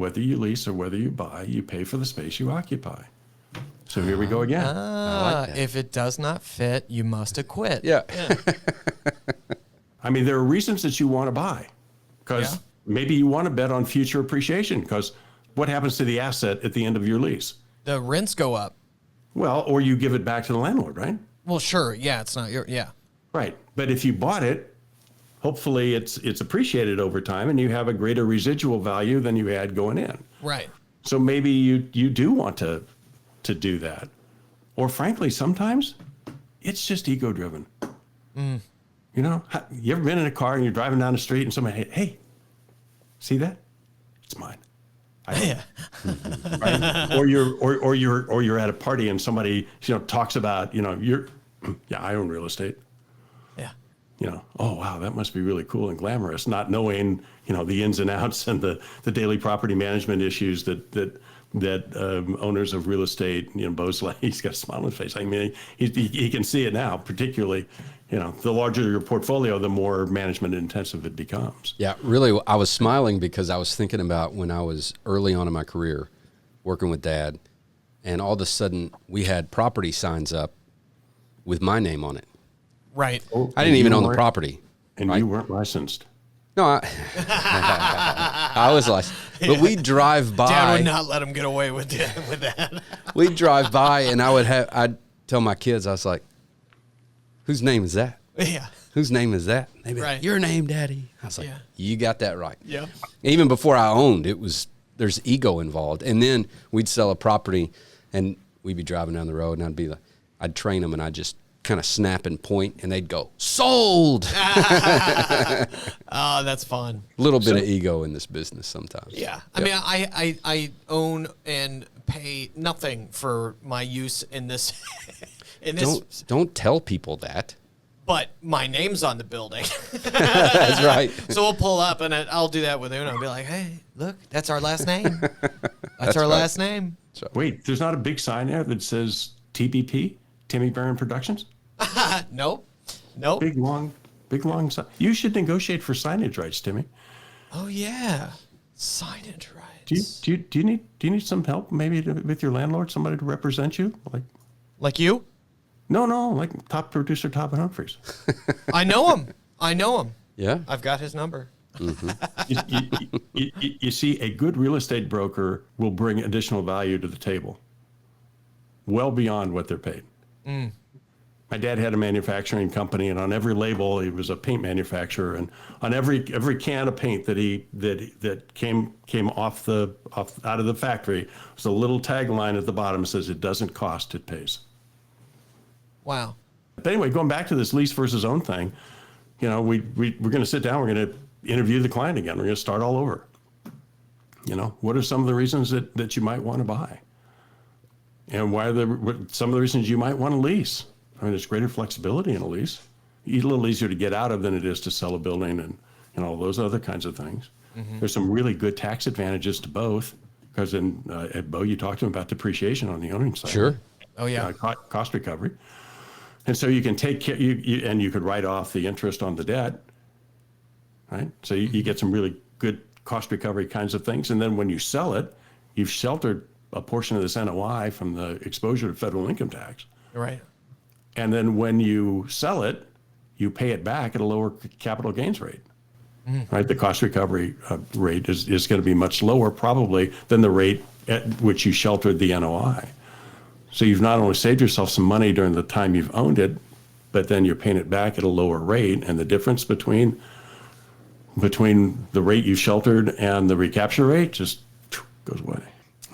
whether you lease or whether you buy, you pay for the space you occupy. So here we go again. I like that. If it does not fit, you must acquit. Yeah. I mean, there are reasons that you want to buy, because maybe you want to bet on future appreciation, because what happens to the asset at the end of your lease? The rents go up. Well, or you give it back to the landlord, right? Well, sure. Yeah, it's not your, Right. But if you bought it, hopefully it's appreciated over time and you have a greater residual value than you had going in. Right. So maybe you do want to do that. Or frankly, sometimes it's just ego driven. You know, you ever been in a car and you're driving down the street and somebody, hey, see that? It's mine. Yeah. Right? Or you're at a party and somebody, talks about, I own real estate. Yeah. Oh, wow, that must be really cool and glamorous, not knowing, the ins and outs and the daily property management issues that owners of real estate, Bo's like, he's got a smile on his face. I mean, he can see it now, particularly, the larger your portfolio, the more management intensive it becomes. Yeah, really, I was smiling because I was thinking about when I was early on in my career working with Dad, and all of a sudden we had property signs up with my name on it. Right. Oh, I didn't even own the property. And right? You weren't licensed. No, I was licensed. But we'd drive by. Dad would not let him get away with that. We'd drive by, and I'd tell my kids, I was like, whose name is that? Yeah. Whose name is that? They'd be like, Right. your name, Daddy. I was like, Yeah. you got that right. Yeah. Even before I owned, there's ego involved. And then we'd sell a property, and we'd be driving down the road, and I'd train them, and I'd just kind of snap and point, and they'd go, sold. Oh, that's fun. A little bit of ego in this business sometimes. Yeah. I mean, I own and pay nothing for my use in this. Don't tell people that. But my name's on the building. That's right. So we'll pull up, and I'll do that with Una. I'll be like, hey, look, that's our last name. That's our last name. Wait, there's not a big sign there that says TBP, Timmy Barron Productions? Nope. Big long sign. You should negotiate for signage rights, Timmy. Oh, yeah. Signage rights. Do you need some help maybe with your landlord, somebody to represent you? Like you? No, like top producer Todd Humphreys. I know him. Yeah. I've got his number. Mm-hmm. you see, a good real estate broker will bring additional value to the table, well beyond what they're paid. My dad had a manufacturing company, and on every label, he was a paint manufacturer, and on every can of paint that came out of the factory was a little tagline at the bottom that says, "It doesn't cost, it pays." Wow. But anyway, going back to this lease versus own thing, we're going to sit down, we're going to interview the client again, we're going to start all over. What are some of the reasons that you might want to buy? And what some of the reasons you might want to lease? I mean, there's greater flexibility in a lease. It's a little easier to get out of than it is to sell a building and all those other kinds of things. Mm-hmm. There's some really good tax advantages to both, because at Bo, you talked to him about depreciation on the owning side. Sure. Oh, yeah. Cost recovery. And so you can take care, and you could write off the interest on the debt, right? So you get some really good cost recovery kinds of things. And then when you sell it, you've sheltered a portion of this NOI from the exposure to federal income tax. Right. And then when you sell it, you pay it back at a lower capital gains rate, right? The cost recovery rate is going to be much lower probably than the rate at which you sheltered the NOI. So you've not only saved yourself some money during the time you've owned it, but then you're paying it back at a lower rate, and the difference between the rate you sheltered and the recapture rate just goes away,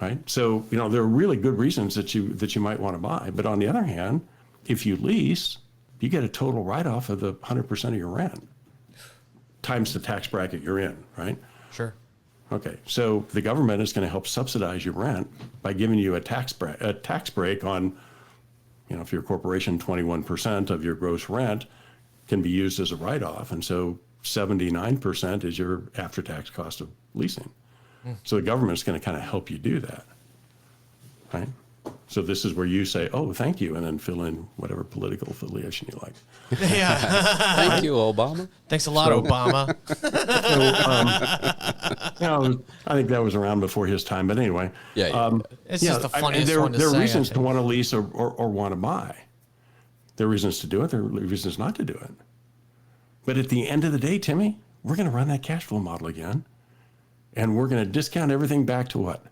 right? So there are really good reasons that you might want to buy. But on the other hand, if you lease, you get a total write-off of the 100% of your rent times the tax bracket you're in, right? Sure. Okay, so the government is going to help subsidize your rent by giving you a tax break on, if you're a corporation, 21% of your gross rent can be used as a write-off, and so 79% is your after-tax cost of leasing. So the government is going to kind of help you do that, right? So this is where you say, oh, thank you, and then fill in whatever political affiliation you like. Yeah. Thank you, Obama. Thanks a lot, Obama. I think that was around before his time, but anyway. Yeah. It's just the funniest one to there say, are I reasons to think. want to lease or want to buy. There are reasons to do it. There are reasons not to do it. But at the end of the day, Timmy, we're going to run that cash flow model again, and we're going to discount everything back to what?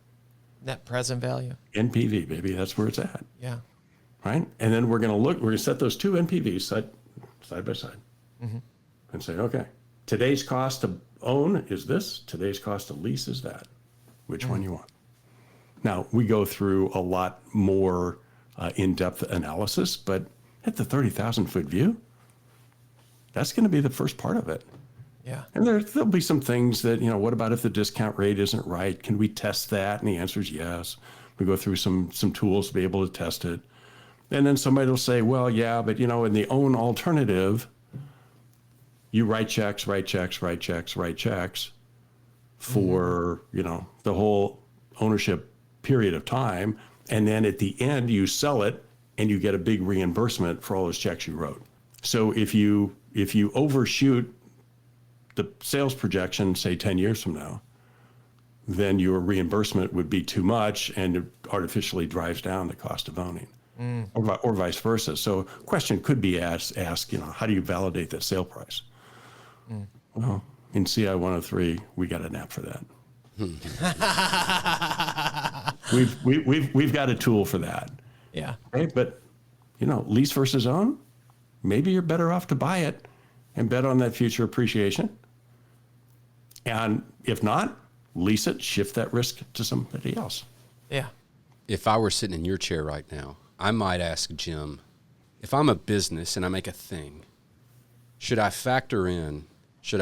Net present value. NPV, baby. That's where it's at, Yeah. right? And then we're going to set those two NPVs side by side and say, okay, today's cost to own is this. Today's cost to lease is that. Which one you want? Now, we go through a lot more in-depth analysis, but at the 30,000-foot view, that's going to be the first part of it. Yeah. And there'll be some things that, what about if the discount rate isn't right? Can we test that? And the answer is yes. We go through some tools to be able to test it. And then somebody will say, well, yeah, but, in the own alternative, you write checks for, the whole ownership period of time. And then at the end, you sell it and you get a big reimbursement for all those checks you wrote. So if you overshoot the sales projection, say 10 years from now, then your reimbursement would be too much and it artificially drives down the cost of owning, or vice versa. So question could be asked, how do you validate that sale price? Well, in CI 103, we got an app for that. We've got a tool for that. Yeah. Right? But, lease versus own, maybe you're better off to buy it and bet on that future appreciation. And if not, lease it, shift that risk to somebody else. Yeah. If I were sitting in your chair right now, I might ask Jim, if I'm a business and I make a thing, should I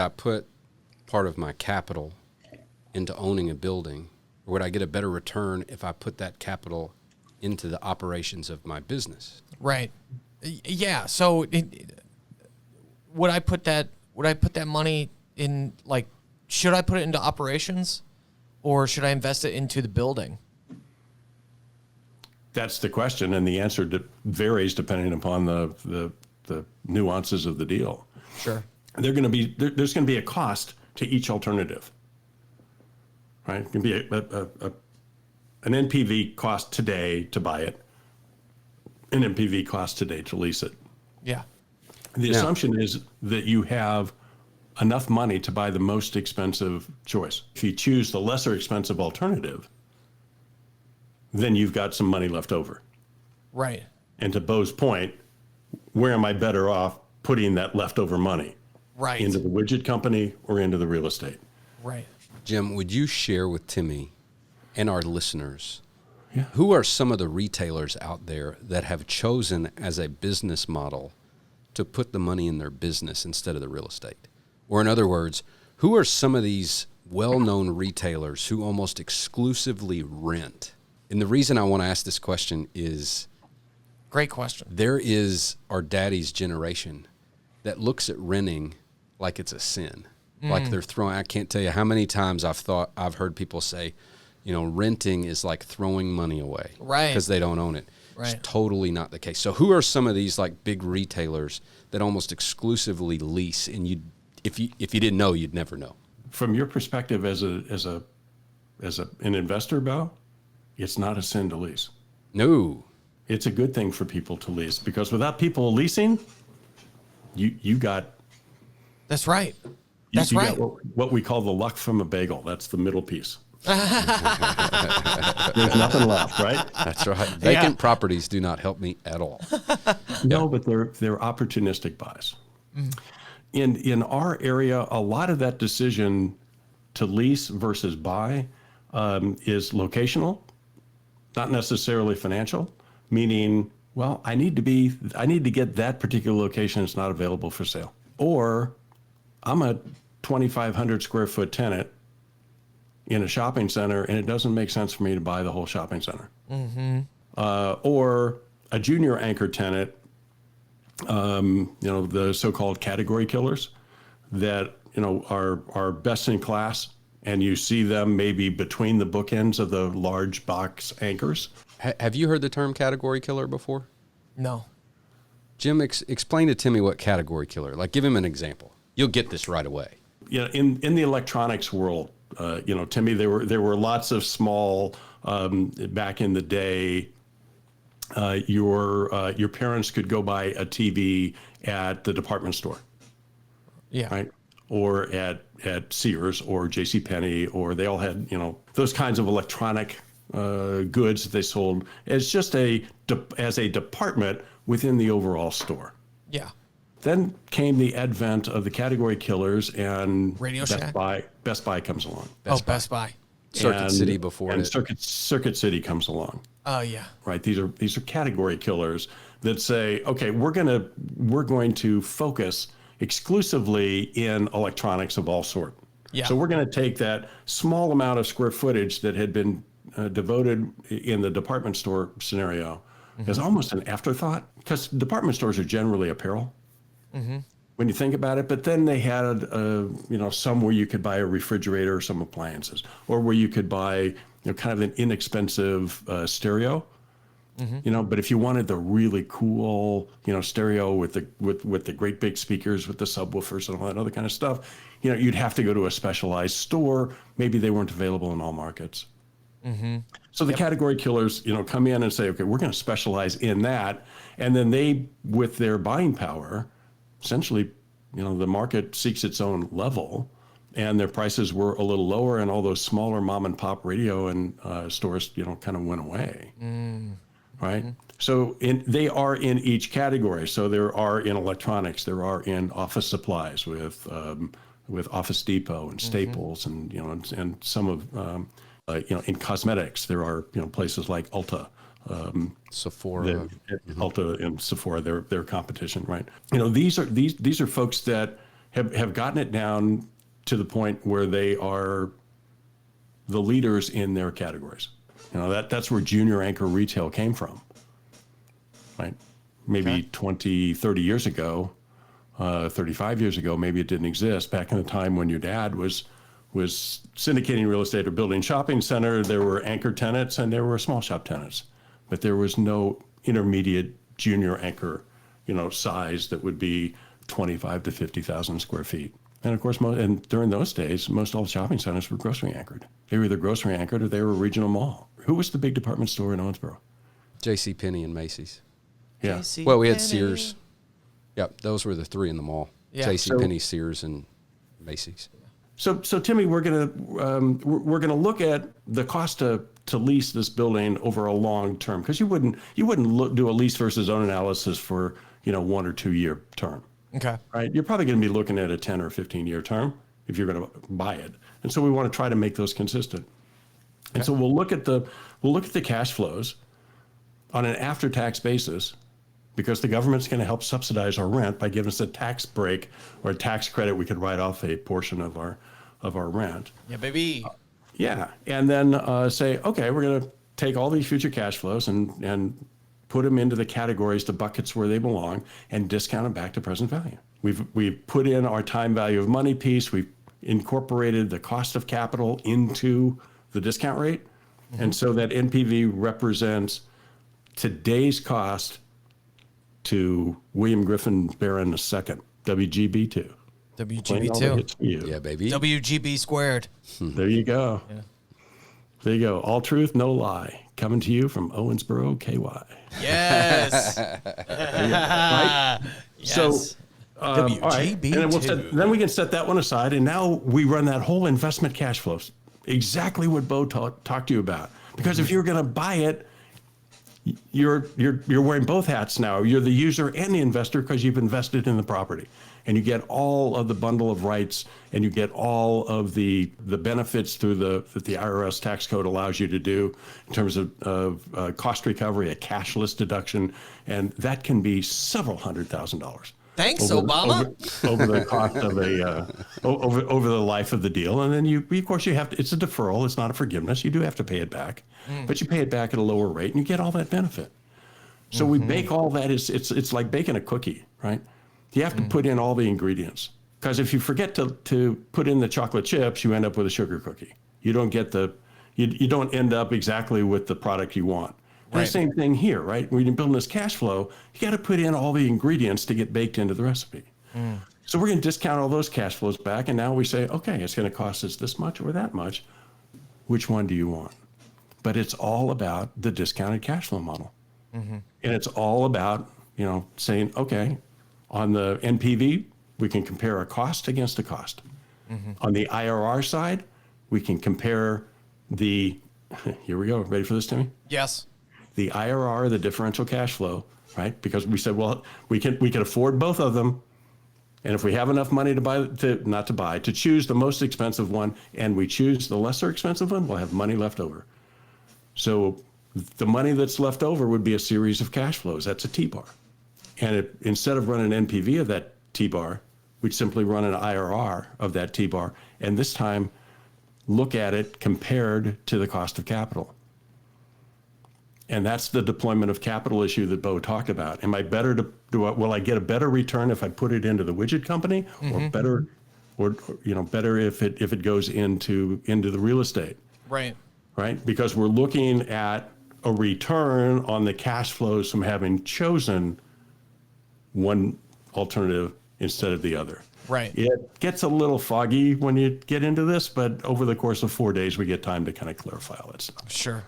put part of my capital into owning a building, or would I get a better return if I put that capital into the operations of my business? Right. Yeah. So would I put that money in, like, should I put it into operations or should I invest it into the building? That's the question, and the answer varies depending upon the nuances of the deal. Sure. There's going to be a cost to each alternative, right? It can be an NPV cost today to buy it, an NPV cost today to lease it. Yeah. The assumption is that you have enough money to buy the most expensive choice. If you choose the lesser expensive alternative, then you've got some money left over. Right. And to Bo's point, where am I better off putting that leftover money? Right. Into the widget company or into the real estate? Right. Jim, would you share with Timmy and our listeners, Yeah. who are some of the retailers out there that have chosen as a business model to put the money in their business instead of the real estate? Or in other words, who are some of these well-known retailers who almost exclusively rent? And the reason I want to ask this question is, great question. there is our daddy's generation that looks at renting like it's a sin. Like they're throwing, I can't tell you how many times I've heard people say, renting is like throwing money away. Right. Because they don't own it. Right. It's totally not the case. So who are some of these like big retailers that almost exclusively lease, and if you didn't know, you'd never know? From your perspective as an investor, Bo, it's not a sin to lease. No. It's a good thing for people to lease, because without people leasing, you got That's right. That's you right. got what we call the luck from a bagel. That's the middle piece. There's nothing left, right? That's right. Vacant properties do not help me at all. No, but they're opportunistic buys. In our area, a lot of that decision to lease versus buy is locational, not necessarily financial. Meaning, well, I need to get that particular location that's not available for sale, or I'm a 2,500 square foot tenant in a shopping center, and it doesn't make sense for me to buy the whole shopping center. Or a junior anchor tenant, the so-called category killers that, are best in class, and you see them maybe between the bookends of the large box anchors. Have you heard the term category killer before? No. Jim, explain to Timmy what category killer. Like, give him an example. You'll get this right away. In the electronics world, Timmy, there were lots of small back in the day. Your parents could go buy a TV at the department store, Yeah. right? Or at Sears or JCPenney, or they all had, those kinds of electronic goods that they sold as just as a department within the overall store. Yeah. Then came the advent of the category killers, and Radio Best Shack? Buy comes along. Best Buy. Circuit City before and it. Circuit City comes along. Oh, yeah. Right. These are category killers that say, okay, we're going to focus exclusively in electronics of all sort. Yeah. So we're going to take that small amount of square footage that had been devoted in the department store scenario as almost an afterthought, because department stores are generally apparel. When you think about it, but then they had, some where you could buy a refrigerator or some appliances, or where you could buy, kind of an inexpensive stereo. But if you wanted the really cool, stereo with the great big speakers, with the subwoofers and all that other kind of stuff, you'd have to go to a specialized store. Maybe they weren't available in all markets. So the category killers, come in and say, okay, we're going to specialize in that. And then they, with their buying power, essentially, the market seeks its own level, and their prices were a little lower, and all those smaller mom and pop radio and stores, kind of went away. Right? So they are in each category. So there are in electronics, there are in office supplies with Office Depot and Staples, and and some of in cosmetics there are places like Ulta, Sephora, Ulta and Sephora, their competition, right? These are folks that have gotten it down to the point where they are the leaders in their categories. That's where junior anchor retail came from, right? Maybe 20, 30 years ago, 35 years ago, maybe it didn't exist. Back in the time when your dad was syndicating real estate or building shopping center, there were anchor tenants and there were small shop tenants, but there was no intermediate junior anchor, size that would be 25 to 50,000 square feet. And of course, during those days, most all shopping centers were grocery anchored. They were either grocery anchored or they were a regional mall. Who was the big department store in Owensboro? JCPenney and Macy's. Yeah. Well, we had Sears. Yep, those were the three in the mall. Yeah. JCPenney, Sears, and Macy's. So Timmy, we're gonna look at the cost to lease this building over a long term, because you wouldn't do a lease versus own analysis for 1 or 2 year term. Okay. Right? You're probably going to be looking at a 10 or 15 year term if you're going to buy it, and so we want to try to make those consistent. And so we'll look at the cash flows on an after tax basis, because the government's going to help subsidize our rent by giving us a tax break or a tax credit. We could write off a portion of our rent. Yeah, baby. Yeah, and then say, okay, we're going to take all these future cash flows and put them into the categories, the buckets where they belong, and discount them back to present value. We've put in our time value of money piece. We've incorporated the cost of capital into the discount rate, and so that NPV represents today's cost to William Griffin Barron II, WGB2. WGB2. Yeah, baby. WGB squared. There you go. Yeah. There you go. All truth, no lie. Coming to you from Owensboro, KY. Yes. Right? Yes. So, all right. And WGB2. then we can set that one aside, and now we run that whole investment cash flows. Exactly what Bo talked to you about. Because if you're going to buy it, you're wearing both hats now. You're the user and the investor, because you've invested in the property, and you get all of the bundle of rights, and you get all of the benefits through that the IRS tax code allows you to do in terms of cost recovery, a cashless deduction, and that can be several $100,000. Thanks, Obama. Over the cost of over the life of the deal. And then of course you have to, it's a deferral, it's not a forgiveness. You do have to pay it back, but you pay it back at a lower rate and you get all that benefit. So we bake all that, it's like baking a cookie, right? You have to put in all the ingredients, because if you forget to put in the chocolate chips, you end up with a sugar cookie. You don't get you don't end up exactly with the product you want. And Right. the same thing here, right? When you're building this cash flow, you got to put in all the ingredients to get baked into the recipe. So we're going to discount all those cash flows back. And now we say, okay, it's going to cost us this much or that much. Which one do you want? But it's all about the discounted cash flow model. And it's all about, saying, okay, on the NPV, we can compare a cost against a cost. On the IRR side, we can compare the, here we go, ready for this, Timmy? Yes. The IRR, the differential cash flow, right? Because we said, well, we can afford both of them. And if we have enough money to choose the most expensive one, and we choose the lesser expensive one, we'll have money left over. So the money that's left over would be a series of cash flows. That's a T-bar. And instead of running an NPV of that T-bar, we'd simply run an IRR of that T-bar. And this time, look at it compared to the cost of capital. And that's the deployment of capital issue that Bo talked about. Am I better will I get a better return if I put it into the widget company, or better, better if it goes into the real estate? Right. Right? Because we're looking at a return on the cash flows from having chosen one alternative instead of the other. Right. It gets a little foggy when you get into this, but over the course of 4 days, we get time to kind of clarify all that stuff. Sure.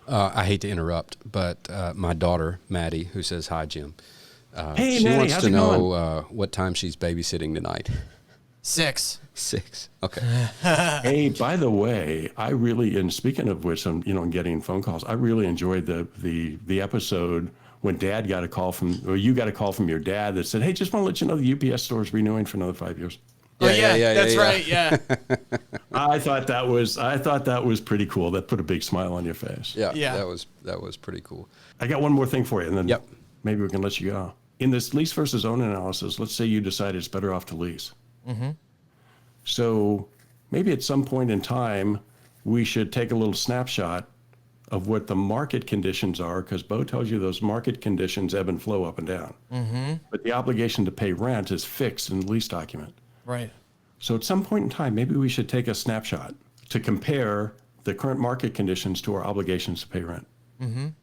I hate to interrupt, but my daughter, Maddie, who says, hi, Jim, Hey, she Maddie, wants how's to it know what time she's babysitting tonight. 6. 6. Okay. Hey, by the way, I really, and speaking of which, I'm, getting phone calls, I really enjoyed the episode when Dad got a call you got a call from your dad that said, hey, just want to let you know the UPS store is renewing for another 5 years. That's right. Yeah. I thought that was pretty cool. That put a big smile on your face. Yeah. Yeah. That was pretty cool. I got one more thing for you, and then Yep. maybe we can let you go. In this lease versus own analysis, let's say you decide it's better off to lease. So maybe at some point in time, we should take a little snapshot of what the market conditions are, because Bo tells you those market conditions ebb and flow up and down. But the obligation to pay rent is fixed in the lease document. Right. So at some point in time, maybe we should take a snapshot to compare the current market conditions to our obligations to pay rent. And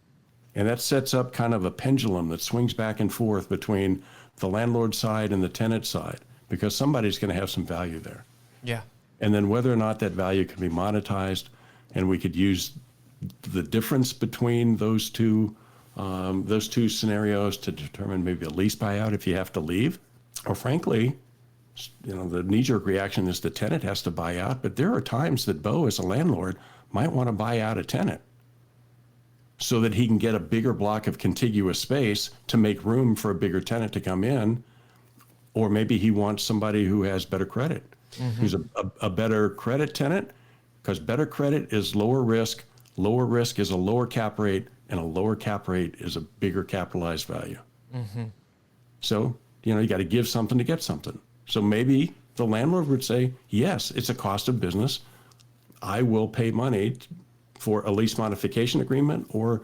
that sets up kind of a pendulum that swings back and forth between the landlord side and the tenant side, because somebody's going to have some value there. Yeah. And then whether or not that value can be monetized, and we could use the difference between those two scenarios to determine maybe a lease buyout if you have to leave, or frankly, the knee-jerk reaction is the tenant has to buy out, but there are times that Bo, as a landlord, might want to buy out a tenant so that he can get a bigger block of contiguous space to make room for a bigger tenant to come in. Or maybe he wants somebody who has better credit, who's a better credit tenant, because better credit is lower risk. Lower risk is a lower cap rate, and a lower cap rate is a bigger capitalized value. So, you got to give something to get something. So maybe the landlord would say, yes, it's a cost of business. I will pay money for a lease modification agreement or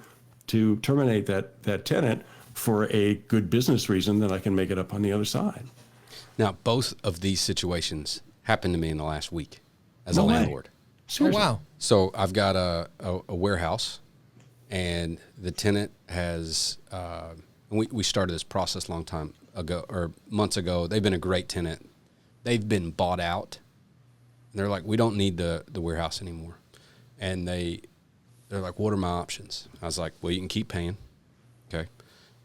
to terminate that tenant for a good business reason that I can make it up on the other side. Now, both of these situations happened to me in the last week as a No way. landlord. Seriously. Oh, wow. So I've got a warehouse, and the tenant has, we started this process a long time ago, or months ago. They've been a great tenant. They've been bought out. And they're like, we don't need the warehouse anymore. And they're like, what are my options? I was like, well, you can keep paying. Okay.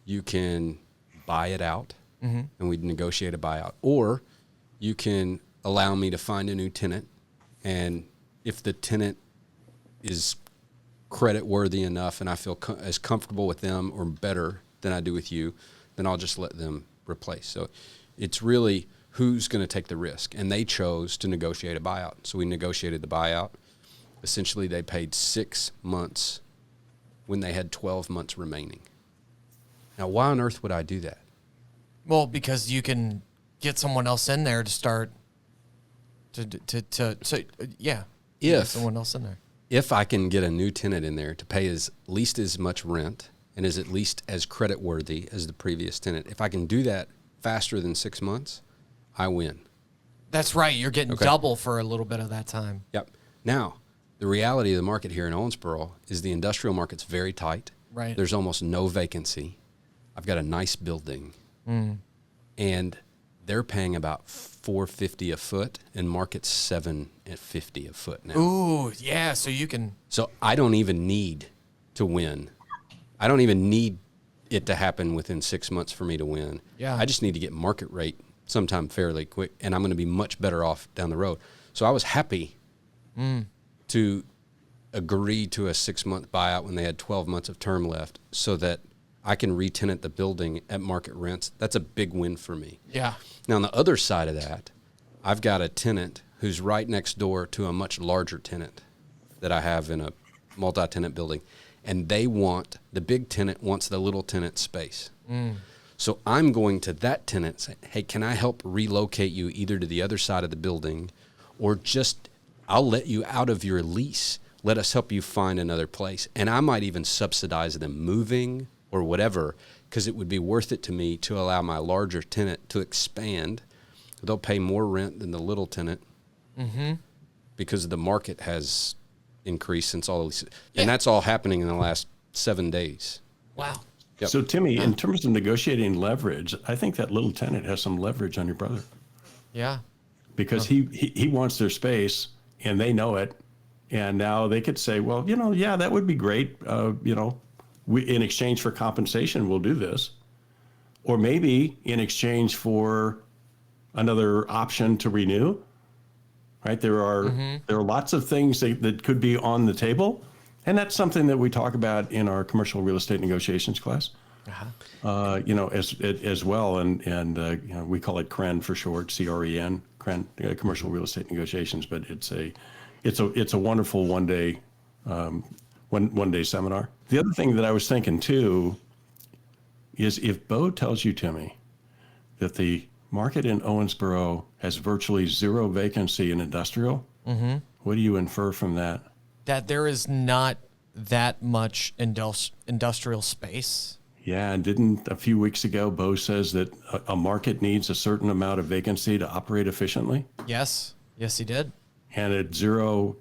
You can buy it out, and we'd negotiate a buyout. Or you can allow me to find a new tenant, and if the tenant is credit worthy enough and I feel as comfortable with them or better than I do with you, then I'll just let them replace. So it's really who's going to take the risk. And they chose to negotiate a buyout. So we negotiated the buyout. Essentially, they paid 6 months when they had 12 months remaining. Now, why on earth would I do that? Well, because you can get someone else in there to start yeah. If Someone else in there. If I can get a new tenant in there to pay at least as much rent and is at least as credit worthy as the previous tenant, if I can do that faster than 6 months, I win. That's right. You're getting double for a little bit of that time. Yep. Now, the reality of the market here in Owensboro is the industrial market's very tight. Right. There's almost no vacancy. I've got a nice building, and they're paying about $450 a foot, and market's $750 a foot now. Ooh, yeah. So you can. So I don't even need to win. I don't even need it to happen within 6 months for me to win. Yeah. I just need to get market rate sometime fairly quick, and I'm going to be much better off down the road. So I was happy to agree to a 6-month buyout when they had 12 months of term left so that I can re-tenant the building at market rents. That's a big win for me. Yeah. Now, on the other side of that, I've got a tenant who's right next door to a much larger tenant that I have in a multi-tenant building. And the big tenant wants the little tenant space. So I'm going to that tenant and say, hey, can I help relocate you either to the other side of the building or just I'll let you out of your lease. Let us help you find another place. And I might even subsidize them moving or whatever, because it would be worth it to me to allow my larger tenant to expand. They'll pay more rent than the little tenant because the market has increased since all these. And that's all happening in the last 7 days. Wow. Yep. So, Timmy, in terms of negotiating leverage, I think that little tenant has some leverage on your brother Yeah. because he wants their space and they know it. And now they could say, well, yeah, that would be great. In exchange for compensation, we'll do this. Or maybe in exchange for another option to renew, right? There are lots of things that could be on the table. And that's something that we talk about in our commercial real estate negotiations class, as well. And we call it CREN for short, CREN, CREN, commercial real estate negotiations. But it's a wonderful one day seminar. The other thing that I was thinking too is if Bo tells you, Timmy, that the market in Owensboro has virtually zero vacancy in industrial, what do you infer from that? That there is not that much industrial space. Yeah, and didn't a few weeks ago Bo says that a market needs a certain amount of vacancy to operate efficiently? Yes. Yes, he did. And at zero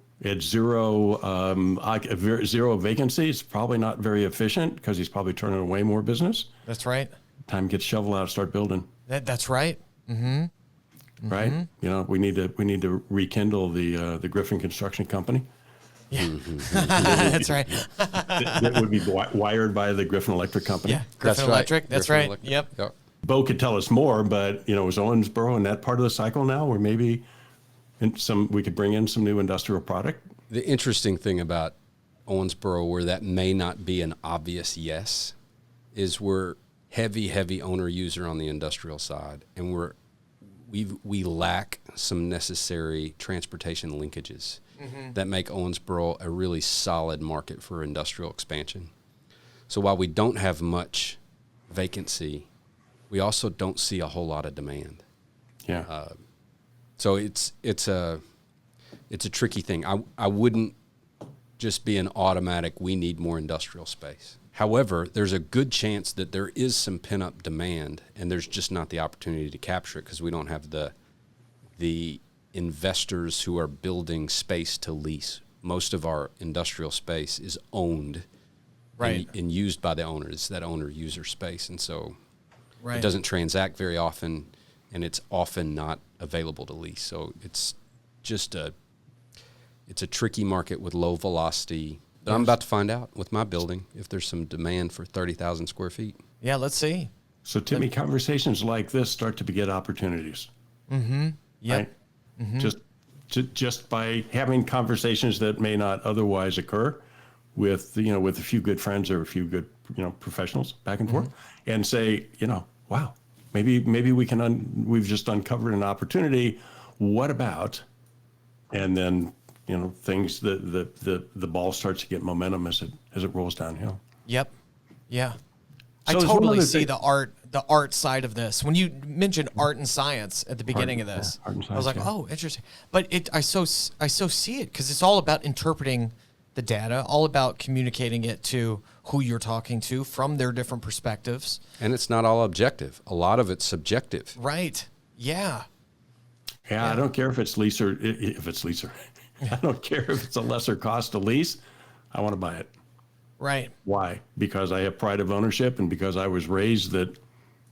vacancy, it's probably not very efficient because he's probably turning away more business. That's right. Time to get shovel out, start building. That's right. Right? We need to rekindle the Griffin Construction Company. Yeah. That's right. That would be wired by the Griffin Electric Company. Yeah. Griffin Electric. That's Griffin right. Electric. Yep. Bo could tell us more, but is Owensboro in that part of the cycle now where maybe we could bring in some new industrial product? The interesting thing about Owensboro, where that may not be an obvious yes, is we're heavy owner user on the industrial side, and we lack some necessary transportation linkages that make Owensboro a really solid market for industrial expansion. So while we don't have much vacancy, we also don't see a whole lot of demand. Yeah. So it's a tricky thing. I wouldn't just be an automatic, we need more industrial space. However, there's a good chance that there is some pent-up demand, and there's just not the opportunity to capture it because we don't have the investors who are building space to lease. Most of our industrial space is owned and used by the owners. It's that owner-user space, and so it doesn't transact very often, and it's often not available to lease. So it's just a tricky market with low velocity. But I'm about to find out with my building if there's some demand for 30,000 square feet. Yeah, let's see. So, Timmy, conversations like this start to beget opportunities. Yep. Right? Just by having conversations that may not otherwise occur with a few good friends or a few good professionals back and forth, and say, wow, maybe we've just uncovered an opportunity. What about? And then things the ball starts to get momentum as it rolls downhill. Yep. Yeah. So I there's one totally other see thing- the art side of this. When you mentioned art and science at the beginning of this, art and I was like, science, yeah. oh, interesting. But I so see it because it's all about interpreting the data, all about communicating it to who you're talking to from their different perspectives. And it's not all objective. A lot of it's subjective. Right. Yeah. Yeah, I don't care if it's lease or if it's lease or I don't care if it's a lesser cost to lease. I want to buy it. Right. Why? Because I have pride of ownership and because I was raised that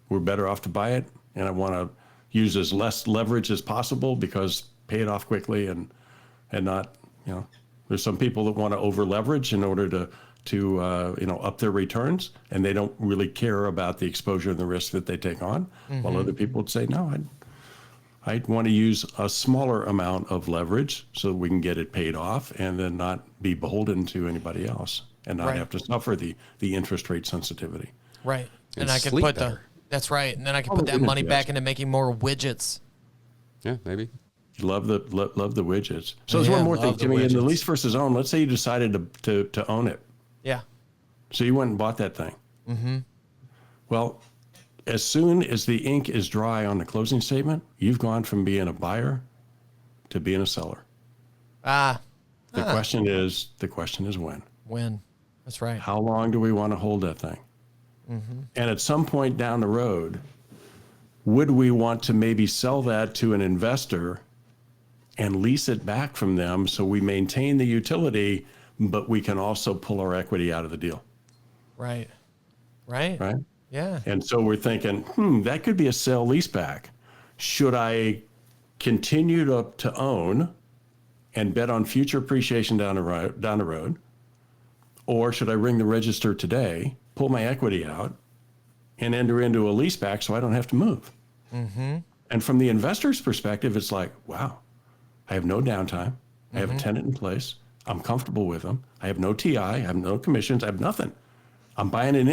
we're better off to buy it, and I want to use as less leverage as possible because pay it off quickly and not, there's some people that want to over leverage in order to up their returns, and they don't really care about the exposure and the risk that they take on. While other people would say, no, I'd want to use a smaller amount of leverage so that we can get it paid off and then not be beholden to anybody else and not have to suffer the interest rate sensitivity. Right. And I can sleep put better. that's right. And then I can put that money back into making more widgets. Yeah, maybe. Love the widgets. So there's Yeah, one more thing, love the Jimmy. In the widgets. lease versus own, let's say you decided to own it. Yeah. So you went and bought that thing. Mm-hmm. Well, as soon as the ink is dry on the closing statement, you've gone from being a buyer to being a seller. The question is when. When? That's right. How long do we want to hold that thing? Mm-hmm. And at some point down the road, would we want to maybe sell that to an investor and lease it back from them so we maintain the utility, but we can also pull our equity out of the deal? Right. Right. Right? Yeah. And so we're thinking, that could be a sale leaseback. Should I continue to own and bet on future appreciation down the road? Or should I ring the register today, pull my equity out, and enter into a leaseback so I don't have to move? Mm-hmm. And from the investor's perspective, it's like, wow, I have no downtime. I have a tenant in place. I'm comfortable with them. I have no TI. I have no commissions. I have nothing. I'm buying an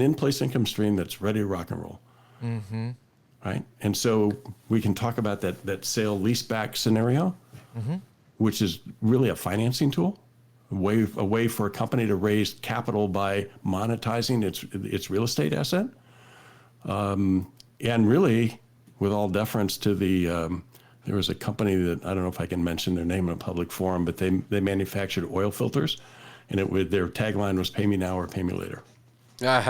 in-place income stream that's ready to rock and roll. Mm-hmm. Right? And so we can talk about that sale leaseback scenario, which is really a financing tool, a way for a company to raise capital by monetizing its real estate asset. And really, with all deference to there was a company that, I don't know if I can mention their name in a public forum, but they manufactured oil filters, and their tagline was "Pay me now or pay me later." Right?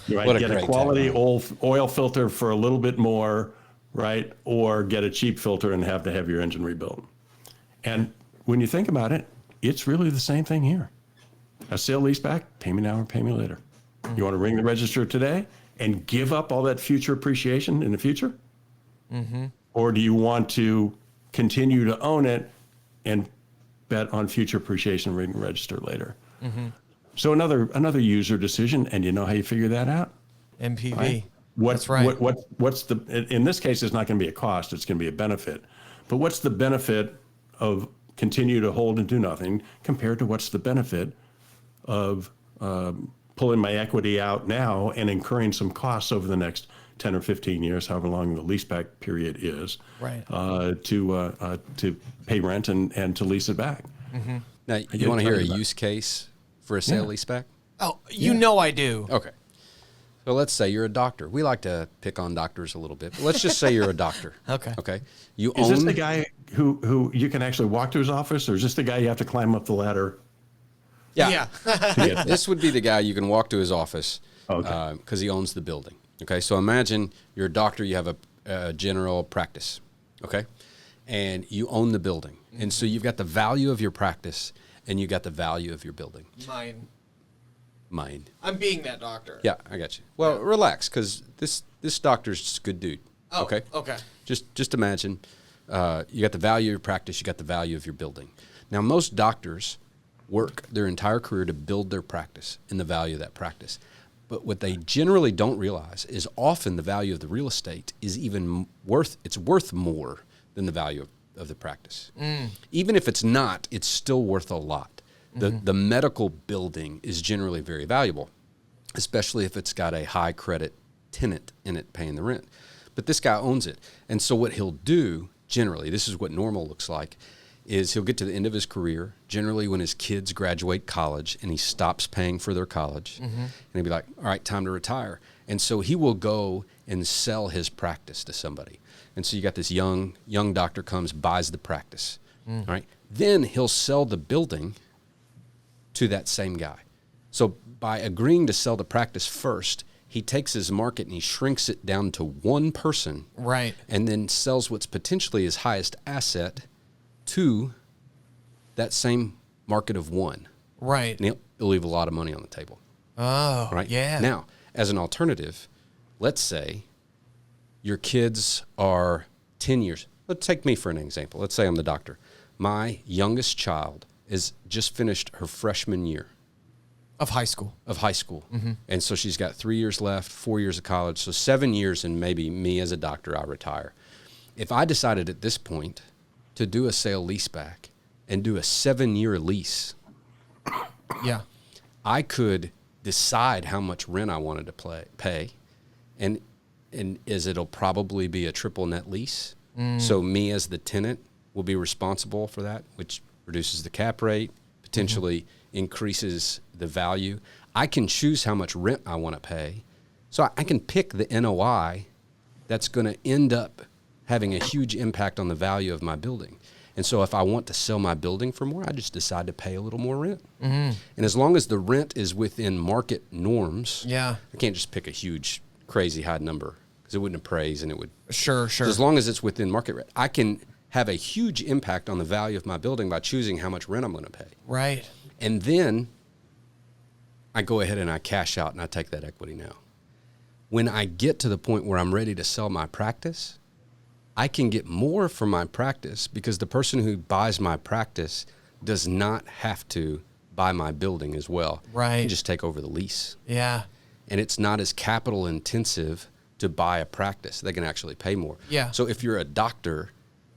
What a Get great a quality tagline. oil filter for a little bit more, right? Or get a cheap filter and have to have your engine rebuilt. And when you think about it, it's really the same thing here. A sale leaseback, pay me now or pay me later. You want to ring the register today and give up all that future appreciation in the future? Mm-hmm. Or do you want to continue to own it and bet on future appreciation and ring the register later? Mm-hmm. So another user decision, and you know how you figure that out? MPV. Right? That's right. What's in this case, it's not going to be a cost, it's going to be a benefit. But what's the benefit of continue to hold and do nothing compared to what's the benefit of pulling my equity out now and incurring some costs over the next 10 or 15 years, however long the leaseback period is, Right. to pay rent and to lease it back. Mm-hmm. Now, you want to hear a use case for a sale leaseback? Oh, you know I do. Okay. So let's say you're a doctor. We like to pick on doctors a little bit, but let's just say you're a doctor. Okay. Okay. You Is own. this the guy who you can actually walk to his office, or is this the guy you have to climb up the ladder? Yeah. This would be the guy you can walk to his office Okay. because he owns the building. Okay. So imagine you're a doctor, you have a general practice. Okay. And you own the building. And so you've got the value of your practice and you got the value of your building. Mine. I'm being that doctor. Yeah, I got you. Well, relax, because this doctor's a good dude. Oh, okay. Okay. Just imagine you got the value of your practice, you got the value of your building. Now, most doctors work their entire career to build their practice and the value of that practice. But what they generally don't realize is often the value of the real estate is even worth more than the value of the practice. Even if it's not, it's still worth a lot. The medical building is generally very valuable, especially if it's got a high credit tenant in it paying the rent. But this guy owns it. And so what he'll do, generally, this is what normal looks like, is he'll get to the end of his career, generally when his kids graduate college and he stops paying for their college, and he'll be like, all right, time to retire. And so he will go and sell his practice to somebody. And so you got this young doctor comes, buys the practice, all right? Then he'll sell the building to that same guy. So by agreeing to sell the practice first, he takes his market and he shrinks it down to one person. Right. And then sells what's potentially his highest asset to that same market of one. Right. And it'll leave a lot of money on the table. Oh, Right? yeah. Now, as an alternative, let's say your kids are 10 years. Let's take me for an example. Let's say I'm the doctor. My youngest child is just finished her freshman year Of high school. And so she's got 3 years left, 4 years of college. So 7 years, and maybe me as a doctor, I retire. If I decided at this point to do a sale leaseback and do a 7-year lease, Yeah. I could decide how much rent I wanted to pay, and it'll probably be a triple net lease. So me as the tenant will be responsible for that, which reduces the cap rate, potentially increases the value. I can choose how much rent I want to pay. So I can pick the NOI that's going to end up having a huge impact on the value of my building. And so if I want to sell my building for more, I just decide to pay a little more rent. And as long as the rent is within market norms, Yeah. I can't just pick a huge, crazy high number because it wouldn't appraise and it would. Sure. So as long as it's within market rate, I can have a huge impact on the value of my building by choosing how much rent I'm going to pay. Right. And then I go ahead and I cash out and I take that equity now. When I get to the point where I'm ready to sell my practice, I can get more for my practice because the person who buys my practice does not have to buy my building as well. Right. They can just take over the lease. Yeah. And it's not as capital intensive to buy a practice. They can actually pay more. Yeah. So if you're a doctor,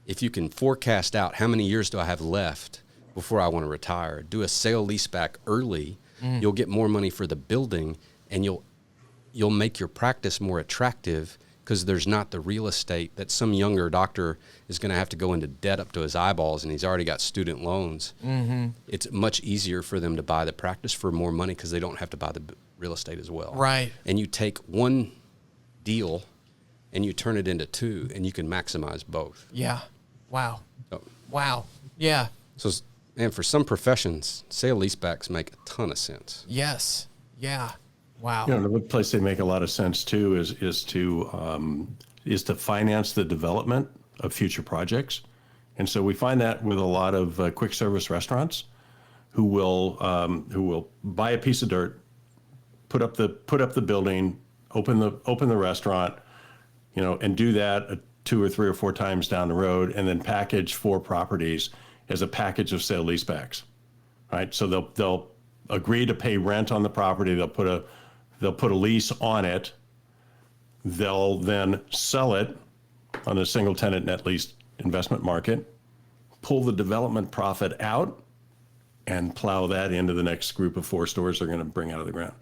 if you can forecast out how many years do I have left before I want to retire, do a sale leaseback early, you'll get more money for the building, and you'll make your practice more attractive because there's not the real estate that some younger doctor is going to have to go into debt up to his eyeballs, and he's already got student loans. It's much easier for them to buy the practice for more money because they don't have to buy the real estate as well. Right. And you take one deal and you turn it into two, and you can maximize both. Yeah. Wow. So, Wow. Yeah. and for some professions, sale leasebacks make a ton of sense. Yes. Yeah. Wow. You know, another place they make a lot of sense too is to finance the development of future projects, and so we find that with a lot of quick service restaurants who will buy a piece of dirt, put up the building, open the restaurant, you know, and do that 2 or 3 or 4 times down the road, and then package 4 properties as a package of sale leasebacks, right? So they'll agree to pay rent on the property. They'll put a lease on it. They'll then sell it on a single tenant net lease investment market, pull the development profit out, and plow that into the next group of 4 stores they're going to bring out of the ground.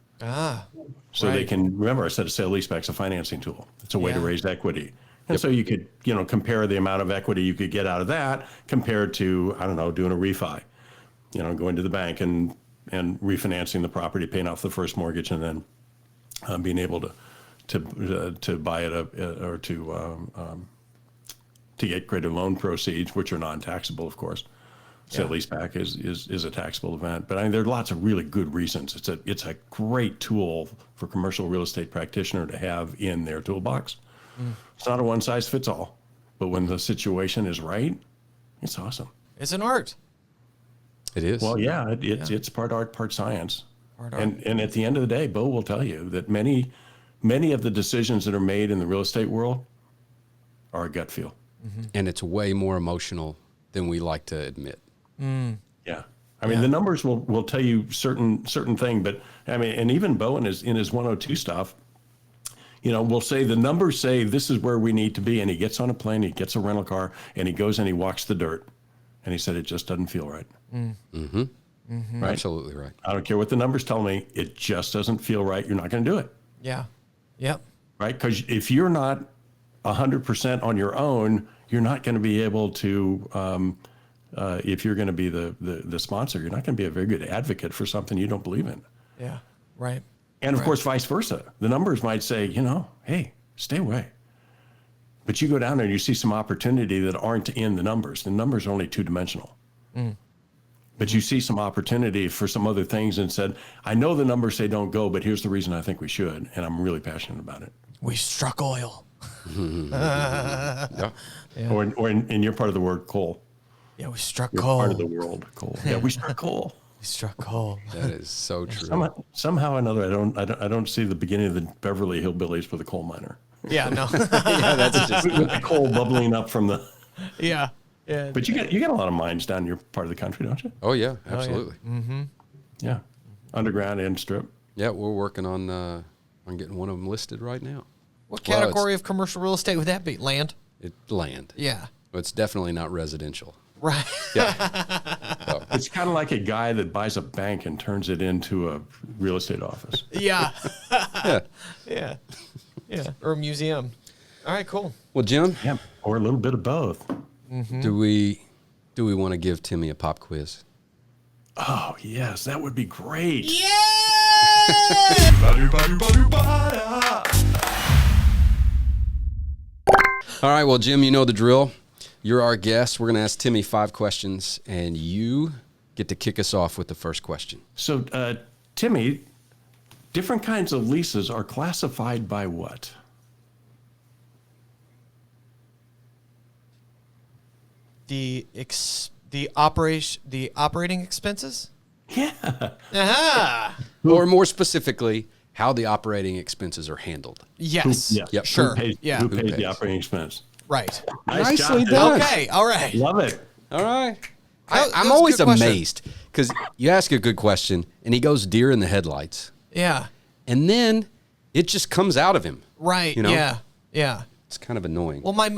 So they can, remember I said a sale leaseback's a financing tool. It's a way to raise equity. And so you could, you know, compare the amount of equity you could get out of that compared to, I don't know, doing a refi, you know, going to the bank and refinancing the property, paying off the first mortgage, and then being able to buy it or to get greater loan proceeds, which are non-taxable, of course. Sale leaseback is a taxable event, but I mean there are lots of really good reasons. It's a great tool for commercial real estate practitioner to have in their toolbox. It's not a one size fits all, but when the situation is right, it's awesome. It's an art. It is. Well, yeah, it's part art, part science. Part art. And at the end of the day, Bo will tell you that many of the decisions that are made in the real estate world are a gut feel. And it's way more emotional than we like to admit. Yeah. I mean, the numbers will tell you certain thing, but I mean, and even Bo in his 102 stuff, you know, will say the numbers say this is where we need to be. And he gets on a plane, he gets a rental car, and he goes and he walks the dirt. And he said, it just doesn't feel right. Right? Absolutely right. I don't care what the numbers tell me. It just doesn't feel right. You're not going to do it. Yeah. Yep. Right? Because if you're not 100% on your own, you're not going to be able to, if you're going to be the sponsor, you're not going to be a very good advocate for something you don't believe in. Yeah. Right. And of course, vice versa. The numbers might say, you know, hey, stay away. But you go down there and you see some opportunity that aren't in the numbers. The numbers are only 2-dimensional. But you see some opportunity for some other things and said, I know the numbers say don't go, but here's the reason I think we should. And I'm really passionate about it. We struck oil. Yeah. Or in your part of the word, coal. Yeah, we struck Your coal. part of the world, coal. Yeah, we struck coal. He struck gold. That is so true. Somehow or another, I don't see the beginning of the Beverly Hillbillies with a coal miner. Yeah, no. Yeah, that's just With the coal bubbling up from the. Yeah. Yeah. But you get a lot of mines down your part of the country, don't you? Oh yeah, absolutely. Yeah, underground and strip. Yeah, we're working on getting one of them listed right now. What Well, category of commercial real estate would that be? Land? Land. Yeah. But it's definitely not residential. Right. Yeah. It's kind of like a guy that buys a bank and turns it into a real estate office. Yeah. Yeah. Yeah. Yeah. Or a museum. All right, cool. Well, Jim, Yeah, or a little bit of both. do we want to give Timmy a pop quiz? Oh yes, that would be great. Yeah. All right, well, Jim, you know the drill. You're our guest. We're going to ask Timmy 5 questions, and you get to kick us off with the first question. So, Timmy, different kinds of leases are classified by what? The operating expenses? Yeah. Aha. Or more specifically, how the operating expenses are handled. Yes. Yeah. Yep. Sure. Who pays, Yeah. who Who pays pays? the operating expense? Right. Nice Nicely job, done. Tim. Okay. All right. Love it. All right. That I'm was a always good question. amazed because you ask a good question, and he goes deer in the headlights, Yeah. and then it just comes out of him. Right. You know? Yeah. Yeah. It's kind of annoying. Well, my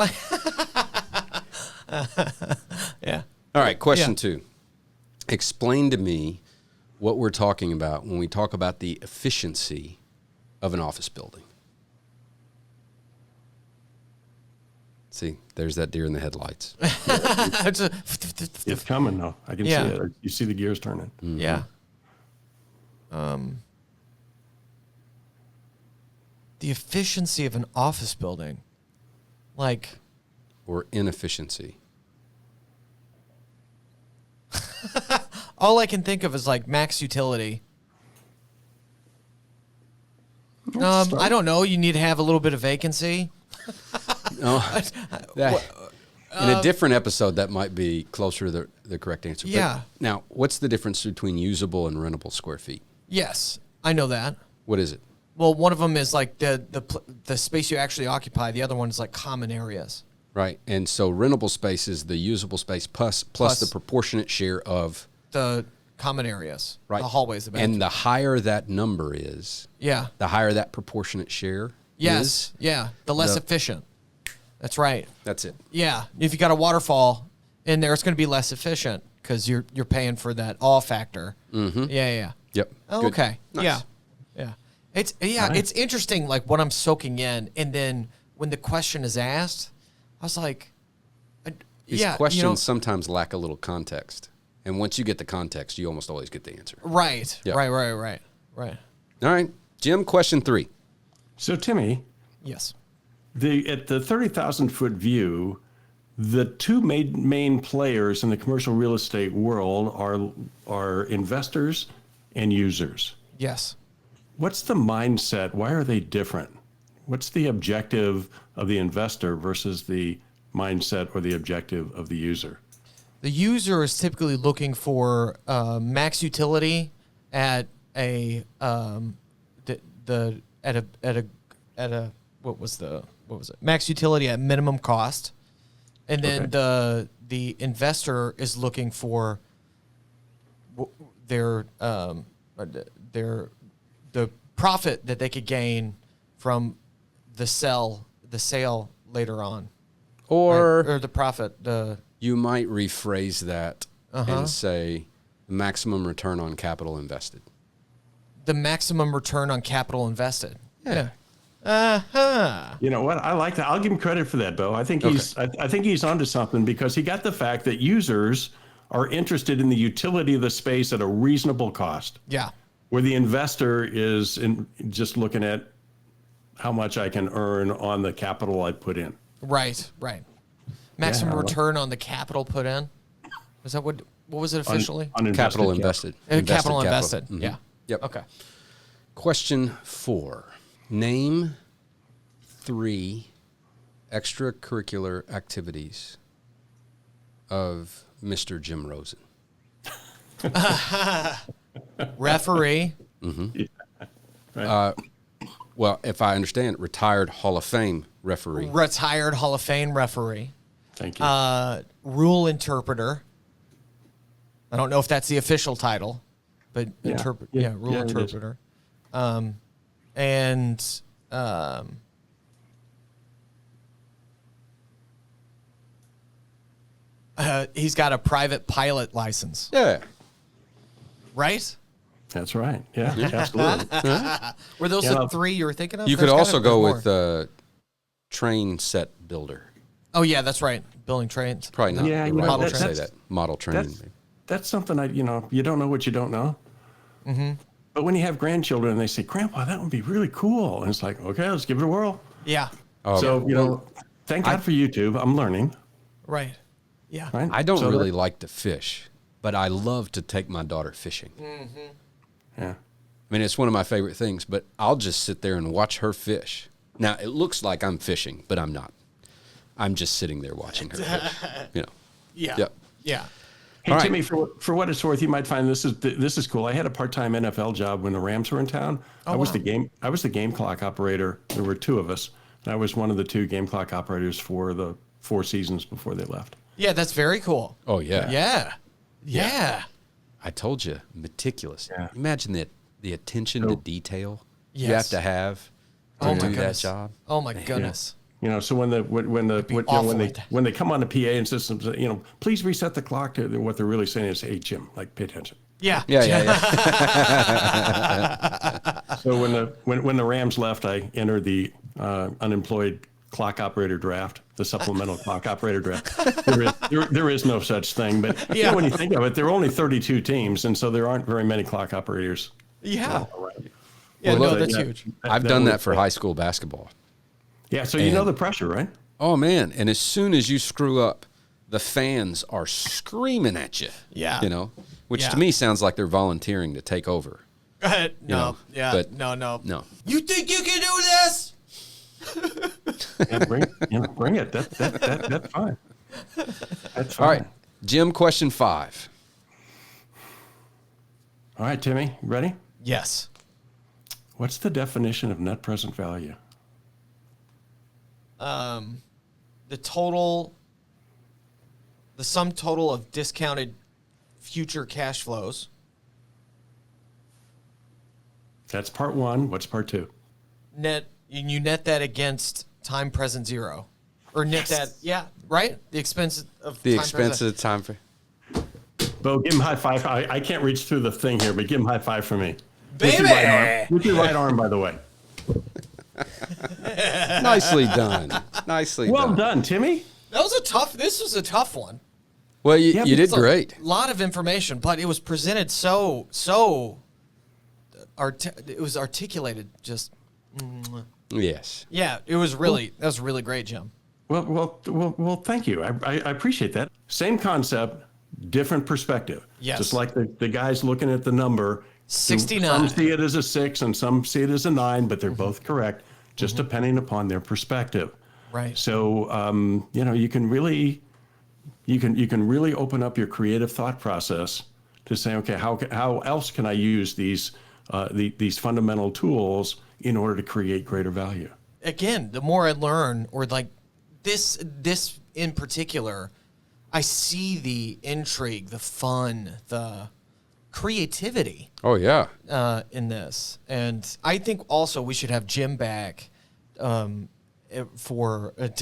yeah. All right, question Yeah. 2. Explain to me what we're talking about when we talk about the efficiency of an office building. See, there's that deer in the headlights. It's a- It's coming though. I can Yeah. see it. You see the gears turning. Yeah. The efficiency of an office building, like, Or inefficiency. all I can think of is like max utility. I don't know. You need to have a little bit of vacancy. That, in a different episode, that might be closer to the correct answer. But Yeah. now, what's the difference between usable and rentable square feet? Yes, I know that. What is it? Well, one of them is like the space you actually occupy. The other one is like common areas. Right. And so rentable space is the usable space plus the proportionate share of The common areas, right. the hallways, the bathrooms. And the higher that number is, Yeah. the higher that proportionate share Yes. is. Yeah. The less The- efficient. That's right. That's it. Yeah. If you got a waterfall in there, it's going to be less efficient because you're paying for that awe factor. Mm-hmm. Yeah. Yep. Oh, Good. okay. Nice. Yeah. It's interesting, like what I'm soaking in, and then when the question is asked, I was like, These questions sometimes lack a little context. And once you get the context, you almost always get the answer. right, Yep. right. All right. Jim, question 3. So, Timmy, Yes. at the 30,000-foot view, the two main players in the commercial real estate world are investors and users. Yes. What's the mindset? Why are they different? What's the objective of the investor versus the mindset or the objective of the user? The user is typically looking for max utility at a max utility at minimum cost, and then the investor is looking for the profit that they could gain from the sale later on, or the profit You might rephrase that and say maximum return on capital invested. the maximum return on capital invested. Yeah. You know what? I like that. I'll give him credit for that, Bo. I think he's onto something because he got the fact that users are interested in the utility of the space at a reasonable cost, Yeah. where the investor is just looking at how much I can earn on the capital I put in. Right. Maximum I like- return on the capital put in. Is that what was it officially? On Capital invested invested. Capital invested. Mhm. Yeah. Yep. Okay. Question 4. Name 3 extracurricular activities of Mr. Jim Rosen. Referee. Right. Well, if I understand, retired Hall of Fame referee. Retired Hall of Fame referee. Thank you. Rule interpreter. I don't know if that's the official title, but rule it is. interpreter. He's got a private pilot license, Yeah. right? That's right. Yeah, absolutely. Were those Yeah. the three you were thinking of? You could There's also gotta- go there's more. with train set builder. Oh yeah, that's right. Building trains. Probably not Yeah, the you know, right way to that's- say that. Model training. That's, that's something you don't know what you don't know. Mm-hmm. But when you have grandchildren and they say, Grandpa, that would be really cool. And it's like, okay, let's give it a whirl. Yeah. So, thank God for YouTube. I'm learning. Right. Yeah. Right? I don't So really that- like to fish, but I love to take my daughter fishing. Yeah. I mean, it's one of my favorite things, but I'll just sit there and watch her fish. Now, it looks like I'm fishing, but I'm not. I'm just sitting there watching her fish. Yeah. Yep. Yeah. Hey, All right. Timmy, for what it's worth, you might find this is cool. I had a part-time NFL job when the Rams were in town. I was the game clock operator. There were two of us. And I was one of the two game clock operators for the 4 seasons before they left. Yeah, that's very cool. Oh, yeah. Yeah. Yeah. I told you, meticulous. Yeah. Imagine the attention to detail you Yes. have to have to Oh my do that goodness. job. Oh my goodness. So when awful at that. when they come on the PA and systems, please reset the clock. What they're really saying is, hey Jim, like pay attention. Yeah. Yeah, yeah, yeah. So when the Rams left, I entered the unemployed clock operator draft, the supplemental clock operator draft. There is no such thing, but when you think of it, there are only 32 teams, and so there aren't very many clock operators. Yeah. Around. Yeah, Well, no, look, that's yeah. huge. I've done that for high school basketball. Yeah, so you know the pressure, right? Oh, man. And as soon as you screw up, the fans are screaming at you. Yeah. Which Yeah. to me sounds like they're volunteering to take over. No. know, Yeah. but No. No. You think you can do this? Yeah, bring it. That's fine. That's fine. All right. Jim, question 5. All right, Timmy, you ready? Yes. What's the definition of net present value? The sum total of discounted future cash flows. That's part 1. What's part 2? You net that against time present zero. Or net that, yeah, right? The expense of The time expense present. of the time for. Bo, give him a high five. I can't reach through the thing here, but give him a high five for me. Baby! With your right arm, by the way. Nicely done. Nicely Well done. done, Timmy. This was a tough one. Well, you Yeah, did It's a great. lot of information, but it was presented it was articulated just, Yes. yeah, that was really great, Jim. Well, thank you. I appreciate that. Same concept, different perspective. Yes. Just like the guys looking at the number. 69. Some see it as a 6 and some see it as a 9, but they're both correct, just depending upon their perspective. Right. So, you can really open up your creative thought process to say, okay, how else can I use these fundamental tools in order to create greater value? Again, the more I learn, or like this in particular, I see the intrigue, the fun, the creativity Oh, yeah. in this. And I think also we should have Jim back to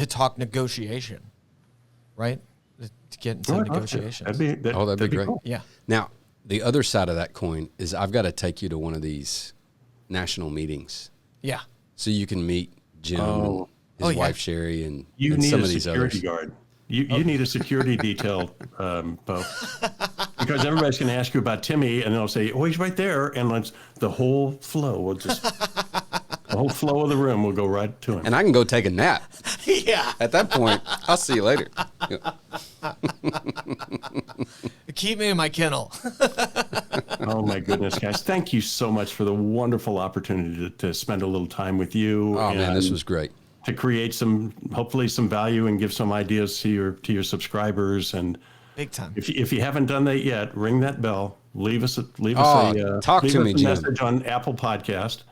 talk negotiation, right? To get into negotiations. That'd be great. Cool. Yeah. Now, the other side of that coin is I've got to take you to one of these national meetings Yeah. so you can meet Jim and his yeah. wife, Sherry, and You need some a of these security others. guard. You need a security detail, Bo, because everybody's going to ask you about Timmy, and they'll say, "Oh, he's right there," and the whole flow will the whole flow of the room will go right to him. And I can go take a nap. Yeah. At that point, I'll see you later. Yeah. Keep me in my kennel. Oh my goodness, guys! Thank you so much for the wonderful opportunity to spend a little time with you. Oh, man, and this was great. to create hopefully some value and give some ideas to your subscribers. And Big time. if you haven't done that yet, ring that bell. leave us a talk leave to us me, a Jim. message on Apple Podcast,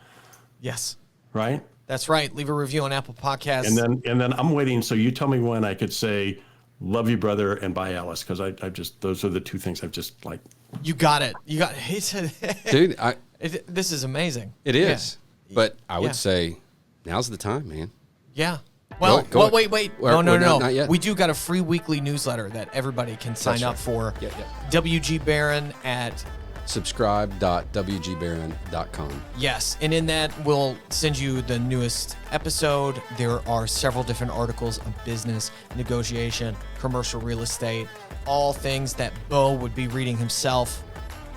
Yes. right? That's right. Leave a review on Apple Podcasts. And then I'm waiting. So you tell me when I could say, "Love you, brother," and "Bye, Alice," because I just those are the two things I've just like. You got it. You got it. He said, Dude, this is amazing. it is. Yeah. But I would Yeah. say now's the time, man. Yeah. Well, Go- wait. We're No. not yet. We do got a free weekly newsletter that everybody can sign up right. for. Yeah. WG Barron at Subscribe.wgbarron.com. yes, and in that we'll send you the newest episode. There are several different articles on business, negotiation, commercial real estate, all things that Bo would be reading himself.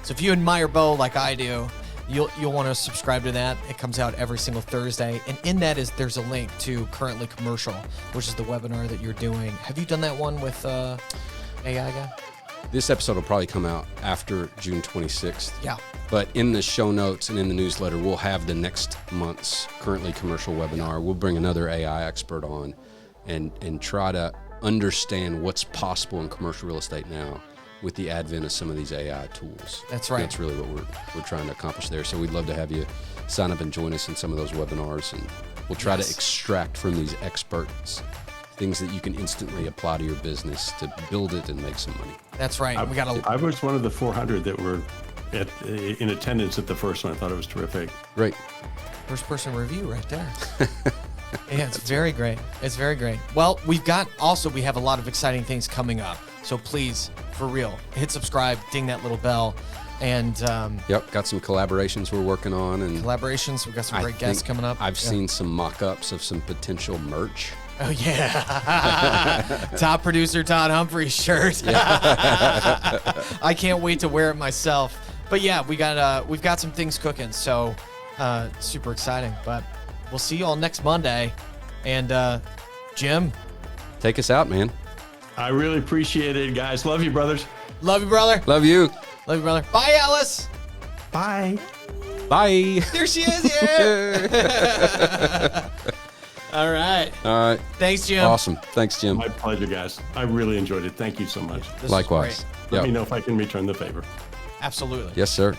So if you admire Bo like I do, you'll want to subscribe to that. It comes out every single Thursday, and in that there's a link to Currently Commercial, which is the webinar that you're doing. Have you done that one with AI guy? This episode will probably come out after June 26th. Yeah. But in the show notes and in the newsletter, we'll have the next month's Currently Commercial webinar. We'll bring another AI expert on and try to understand what's possible in commercial real estate now with the advent of some of these AI tools. That's right. That's really what we're trying to accomplish there. So we'd love to have you sign up and join us in some of those webinars, and we'll try to extract from these experts things that you can instantly apply to your business to build it and make some money. That's right. We got I was one of the 400 that were in attendance at the first one. I thought it was terrific. Great. first person review right there. Yeah, it's very great. It's very great. Well, we have a lot of exciting things coming up. So please, for real, hit subscribe, ding that little bell, and Yep, got some collaborations we're working on, and collaborations. We've got some I great guests think coming up. I've seen some mock-ups of some potential merch. Oh yeah, top producer Todd Humphrey's shirt. I can't wait to wear it myself. But yeah, we've got some things cooking, so super exciting. But we'll see you all next Monday. And Jim, Take us out, man. I really appreciate it, guys. Love you, brothers. love you, brother. Love you. Love you, brother. Bye, Alice. Bye. Bye. There she is. Yeah. All right. All right. Thanks, Jim. Awesome. Thanks, Jim. My pleasure, guys. I really enjoyed it. Thank you so much. This is Likewise. great. Let Yep. me know if I can return the favor. Absolutely. Yes, sir.